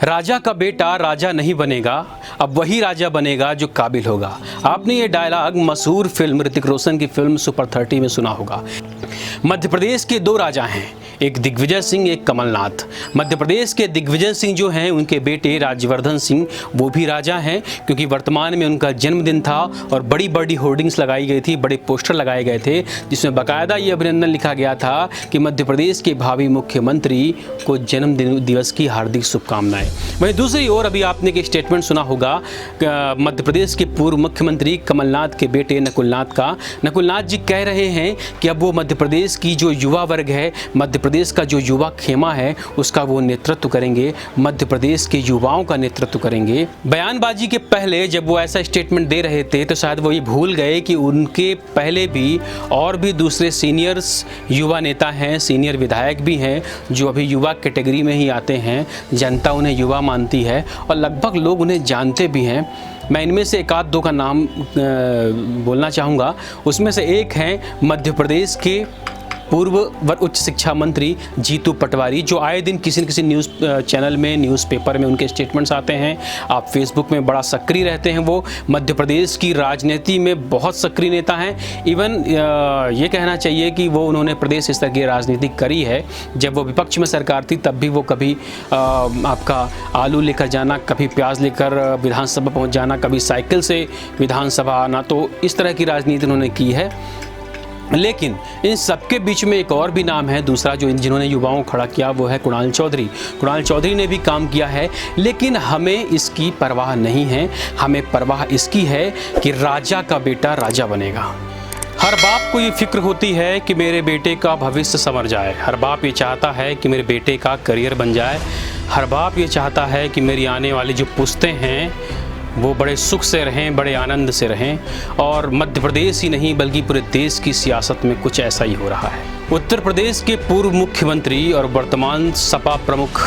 राजा का बेटा राजा नहीं बनेगा, अब वही राजा बनेगा जो काबिल होगा। आपने ये डायलॉग मशहूर फिल्म ऋतिक रोशन की फिल्म सुपर 30 में सुना होगा। मध्य प्रदेश के दो राजा हैं, एक दिग्विजय सिंह, एक कमलनाथ। मध्य प्रदेश के दिग्विजय सिंह जो हैं उनके बेटे राज्यवर्धन सिंह वो भी राजा हैं, क्योंकि वर्तमान में उनका जन्मदिन था और बड़ी बड़ी होर्डिंग्स लगाई गई थी, बड़े पोस्टर लगाए गए थे जिसमें बाकायदा ये अभिनंदन लिखा गया था कि मध्य प्रदेश के भावी मुख्यमंत्री को जन्मदिन दिवस की हार्दिक शुभकामनाएं। वहीं दूसरी ओर अभी आपने एक स्टेटमेंट सुना होगा मध्य प्रदेश के पूर्व मुख्यमंत्री कमलनाथ के बेटे नकुलनाथ का। नकुलनाथ जी कह रहे हैं कि अब वो मध्य प्रदेश की जो युवा वर्ग है, मध्य प्रदेश का जो युवा खेमा है, उसका वो नेतृत्व करेंगे, मध्य प्रदेश के युवाओं का नेतृत्व करेंगे। बयानबाजी के पहले जब वो ऐसा स्टेटमेंट दे रहे थे तो शायद वो ये भूल गए कि उनके पहले भी और भी दूसरे सीनियर्स युवा नेता हैं, सीनियर विधायक भी हैं जो अभी युवा कैटेगरी में ही आते हैं। जनता उन्हें युवा मानती है और लगभग लोग उन्हें जानते भी हैं। मैं इनमें से एक आध दो का नाम बोलना चाहूँगा। उसमें से एक हैं मध्य प्रदेश के पूर्व उच्च शिक्षा मंत्री जीतू पटवारी, जो आए दिन किसी न किसी न्यूज़ चैनल में, न्यूज़पेपर में उनके स्टेटमेंट्स आते हैं। आप फेसबुक में बड़ा सक्रिय रहते हैं। वो मध्य प्रदेश की राजनीति में बहुत सक्रिय नेता हैं। इवन ये कहना चाहिए कि वो उन्होंने प्रदेश स्तर की राजनीति करी है। जब वो विपक्ष में सरकार थी तब भी वो कभी आपका आलू लेकर जाना, कभी प्याज लेकर विधानसभा पहुँच जाना, कभी साइकिल से विधानसभा आना, तो इस तरह की राजनीति उन्होंने की है। लेकिन इन सबके बीच में एक और भी नाम है दूसरा जो जिन्होंने युवाओं को खड़ा किया, वो है कुणाल चौधरी। कुणाल चौधरी ने भी काम किया है, लेकिन हमें इसकी परवाह नहीं है। हमें परवाह इसकी है कि राजा का बेटा राजा बनेगा। हर बाप को ये फिक्र होती है कि मेरे बेटे का भविष्य संवर जाए। हर बाप ये चाहता है कि मेरे बेटे का करियर बन जाए। हर बाप ये चाहता है कि मेरी आने वाली जो पुश्तें हैं वो बड़े सुख से रहें, बड़े आनंद से रहें। और मध्य प्रदेश ही नहीं बल्कि पूरे देश की सियासत में कुछ ऐसा ही हो रहा है। उत्तर प्रदेश के पूर्व मुख्यमंत्री और वर्तमान सपा प्रमुख,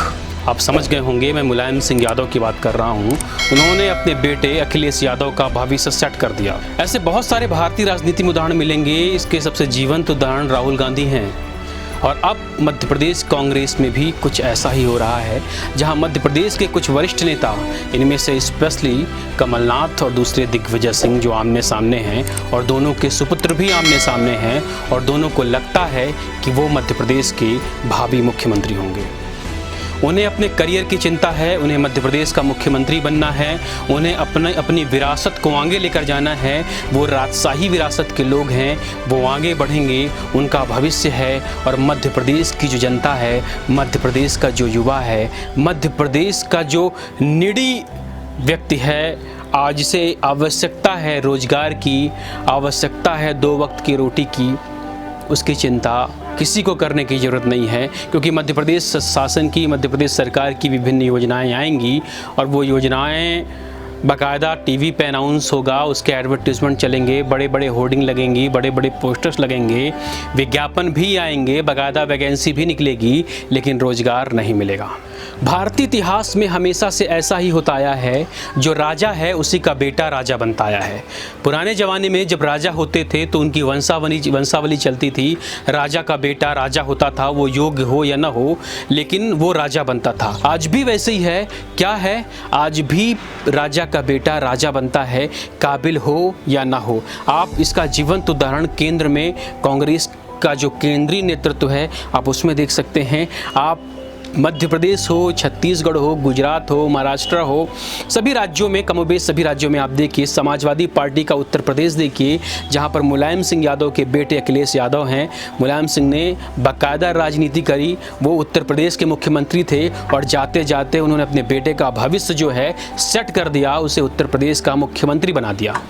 आप समझ गए होंगे मैं मुलायम सिंह यादव की बात कर रहा हूं। उन्होंने अपने बेटे अखिलेश यादव का भविष्य सेट कर दिया। ऐसे बहुत सारे भारतीय राजनीति में उदाहरण मिलेंगे। इसके सबसे जीवंत उदाहरण राहुल गांधी हैं। और अब मध्य प्रदेश कांग्रेस में भी कुछ ऐसा ही हो रहा है, जहां मध्य प्रदेश के कुछ वरिष्ठ नेता, इनमें से स्पेशली कमलनाथ और दूसरे दिग्विजय सिंह जो आमने सामने हैं, और दोनों के सुपुत्र भी आमने सामने हैं, और दोनों को लगता है कि वो मध्य प्रदेश के भावी मुख्यमंत्री होंगे। उन्हें अपने करियर की चिंता है, उन्हें मध्य प्रदेश का मुख्यमंत्री बनना है, उन्हें अपनी विरासत को आगे लेकर जाना है। वो राजशाही विरासत के लोग हैं, वो आगे बढ़ेंगे, उनका भविष्य है। और मध्य प्रदेश की जो जनता है, मध्य प्रदेश का जो युवा है, मध्य प्रदेश का जो निडी व्यक्ति है, आज से आवश्यकता है रोजगार की, आवश्यकता है 2 वक्त की रोटी की, उसकी चिंता किसी को करने की ज़रूरत नहीं है। क्योंकि मध्य प्रदेश शासन की, मध्य प्रदेश सरकार की विभिन्न योजनाएं आएंगी और वो योजनाएं बाकायदा टीवी पे अनाउंस होगा, उसके एडवर्टीजमेंट चलेंगे, बड़े बड़े होर्डिंग लगेंगी, बड़े बड़े पोस्टर्स लगेंगे, विज्ञापन भी आएंगे, बाकायदा वैकेंसी भी निकलेगी, लेकिन रोजगार नहीं मिलेगा। भारतीय इतिहास में हमेशा से ऐसा ही होता आया है, जो राजा है उसी का बेटा राजा बनता आया है। पुराने ज़माने में जब राजा होते थे तो उनकी वंशावली चलती थी। राजा का बेटा राजा होता था, वो योग्य हो या ना हो, लेकिन वो राजा बनता था। आज भी वैसे ही है। क्या है? आज भी राजा का बेटा राजा बनता है, काबिल हो या ना हो। आप इसका जीवंत उदाहरण केंद्र में कांग्रेस का जो केंद्रीय नेतृत्व है, आप उसमें देख सकते हैं। आप मध्य प्रदेश हो, छत्तीसगढ़ हो, गुजरात हो, महाराष्ट्र हो, सभी राज्यों में, कमोबेश सभी राज्यों में आप देखिए, समाजवादी पार्टी का उत्तर प्रदेश देखिए, जहां पर मुलायम सिंह यादव के बेटे अखिलेश यादव हैं। मुलायम सिंह ने बाकायदा राजनीति करी, वो उत्तर प्रदेश के मुख्यमंत्री थे और जाते जाते उन्होंने अपने बेटे का भविष्य जो है सेट कर दिया, उसे उत्तर प्रदेश का मुख्यमंत्री बना दिया।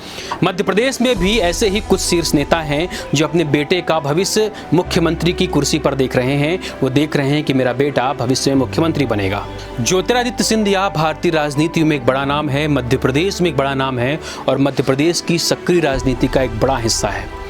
मध्य प्रदेश में भी ऐसे ही कुछ शीर्ष नेता हैं जो अपने बेटे का भविष्य मुख्यमंत्री की कुर्सी पर देख रहे हैं। वो देख रहे हैं कि मेरा बेटा भविष्य में मुख्यमंत्री बनेगा। ज्योतिरादित्य सिंधिया भारतीय राजनीति में एक बड़ा नाम है, मध्य प्रदेश में एक बड़ा नाम है और मध्य प्रदेश की सक्रिय राजनीति का एक बड़ा हिस्सा है।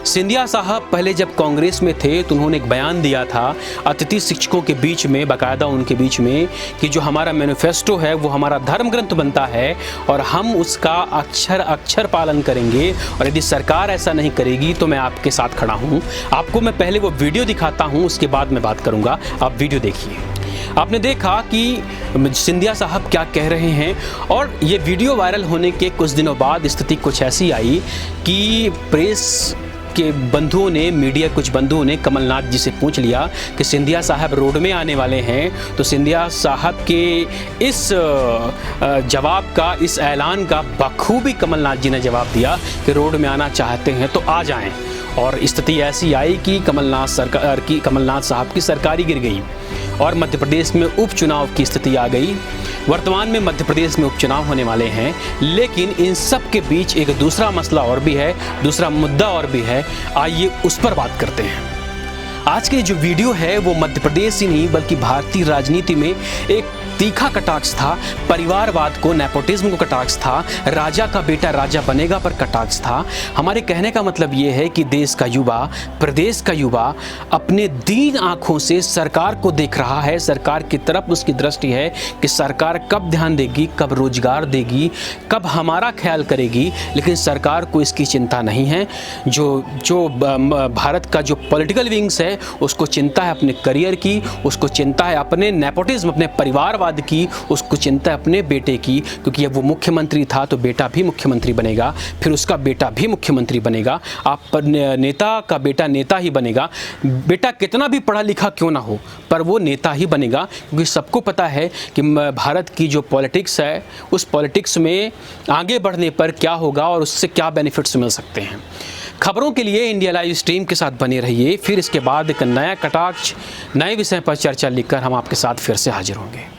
सिंधिया साहब पहले जब कांग्रेस में थे तो उन्होंने एक बयान दिया था अतिथि शिक्षकों के बीच में, बाकायदा उनके बीच में, कि जो हमारा मैनिफेस्टो है वो हमारा धर्म ग्रंथ बनता है और हम उसका अक्षर अक्षर पालन करेंगे, और यदि सरकार ऐसा नहीं करेगी तो मैं आपके साथ खड़ा हूँ। आपको मैं पहले वो वीडियो दिखाता हूँ, उसके बाद मैं बात करूँगा। आप वीडियो देखिए। आपने देखा कि सिंधिया साहब क्या कह रहे हैं, और ये वीडियो वायरल होने के कुछ दिनों बाद स्थिति कुछ ऐसी आई कि प्रेस के बंधुओं ने, मीडिया कुछ बंधुओं ने कमलनाथ जी से पूछ लिया कि सिंधिया साहब रोड में आने वाले हैं। तो सिंधिया साहब के इस जवाब का, इस ऐलान का बखूबी कमलनाथ जी ने जवाब दिया कि रोड में आना चाहते हैं तो आ जाएं। और स्थिति ऐसी आई कि कमलनाथ साहब की सरकार गिर गई और मध्य प्रदेश में उपचुनाव की स्थिति आ गई। वर्तमान में मध्य प्रदेश में उपचुनाव होने वाले हैं, लेकिन इन सब के बीच एक दूसरा मसला और भी है, दूसरा मुद्दा और भी है। आइए उस पर बात करते हैं। आज की जो वीडियो है वो मध्य प्रदेश ही नहीं बल्कि भारतीय राजनीति में एक तीखा कटाक्ष था। परिवारवाद को, नेपोटिज्म को कटाक्ष था। राजा का बेटा राजा बनेगा पर कटाक्ष था। हमारे कहने का मतलब ये है कि देश का युवा, प्रदेश का युवा अपने दीन आंखों से सरकार को देख रहा है। सरकार की तरफ उसकी दृष्टि है कि सरकार कब ध्यान देगी, कब रोजगार देगी, कब हमारा ख्याल करेगी। लेकिन सरकार को इसकी चिंता नहीं है। जो भारत का जो पॉलिटिकल विंग्स है उसको चिंता है अपने करियर की, उसको चिंता है अपने नेपोटिज्म, अपने परिवारवाद की, उसको चिंता है अपने बेटे की। क्योंकि जब वो मुख्यमंत्री था तो बेटा भी मुख्यमंत्री बनेगा, फिर उसका बेटा भी मुख्यमंत्री बनेगा। आप नेता का बेटा नेता ही बनेगा। बेटा कितना भी पढ़ा लिखा क्यों ना हो, पर वो नेता ही बनेगा। क्योंकि सबको पता है कि भारत की जो पॉलिटिक्स है, उस पॉलिटिक्स में आगे बढ़ने पर क्या होगा और उससे क्या बेनिफिट्स मिल सकते हैं। खबरों के लिए इंडिया लाइव स्ट्रीम के साथ बने रहिए। फिर इसके बाद एक नया कटाक्ष, नए विषय पर चर्चा लेकर हम आपके साथ फिर से हाजिर होंगे।